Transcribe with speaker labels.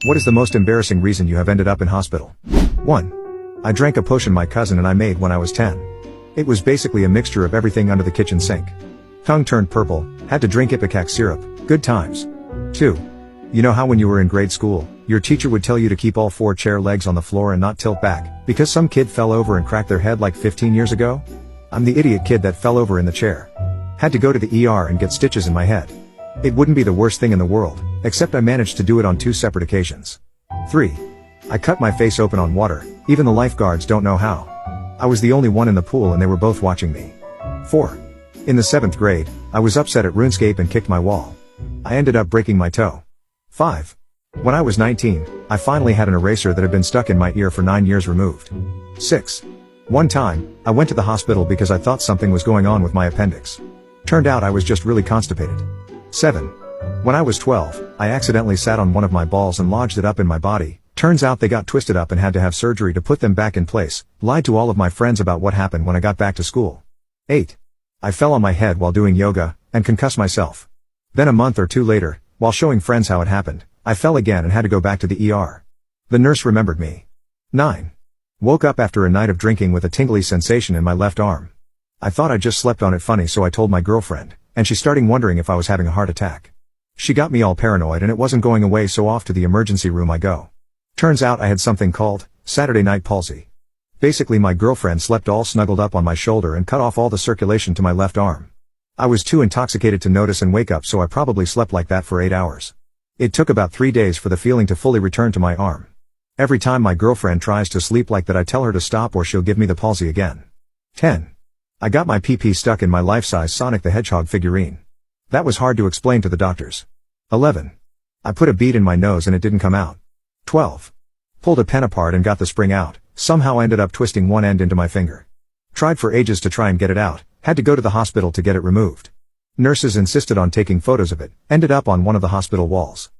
Speaker 1: What is the most embarrassing reason you have ended up in hospital? 1. I drank a potion my cousin and I made when I was 10. It was basically a mixture of everything under the kitchen sink. Tongue turned purple, had to drink Ipecac syrup, good times. 2. You know how when you were in grade school, your teacher would tell you to keep all 4 chair legs on the floor and not tilt back, because some kid fell over and cracked their head like 15 years ago? I'm the idiot kid that fell over in the chair. Had to go to the ER and get stitches in my head. It wouldn't be the worst thing in the world, except I managed to do it on 2 separate occasions. 3. I cut my face open on water, even the lifeguards don't know how. I was the only one in the pool and they were both watching me. 4. In the 7th grade, I was upset at RuneScape and kicked my wall. I ended up breaking my toe. 5. When I was 19, I finally had an eraser that had been stuck in my ear for 9 years removed. 6. One time, I went to the hospital because I thought something was going on with my appendix. Turned out I was just really constipated. 7. When I was 12, I accidentally sat on one of my balls and lodged it up in my body. Turns out they got twisted up and had to have surgery to put them back in place. Lied to all of my friends about what happened when I got back to school. 8. I fell on my head while doing yoga, and concussed myself. Then a month or 2 later, while showing friends how it happened, I fell again and had to go back to the ER. The nurse remembered me. 9. Woke up after a night of drinking with a tingly sensation in my left arm. I thought I just slept on it funny, so I told my girlfriend, and she started wondering if I was having a heart attack. She got me all paranoid and it wasn't going away, so off to the emergency room I go. Turns out I had something called Saturday night palsy. Basically my girlfriend slept all snuggled up on my shoulder and cut off all the circulation to my left arm. I was too intoxicated to notice and wake up, so I probably slept like that for 8 hours. It took about 3 days for the feeling to fully return to my arm. Every time my girlfriend tries to sleep like that, I tell her to stop or she'll give me the palsy again. 10. I got my PP stuck in my life-size Sonic the Hedgehog figurine. That was hard to explain to the doctors. 11. I put a bead in my nose and it didn't come out. 12. Pulled a pen apart and got the spring out, somehow ended up twisting one end into my finger. Tried for ages to try and get it out, had to go to the hospital to get it removed. Nurses insisted on taking photos of it, ended up on one of the hospital walls.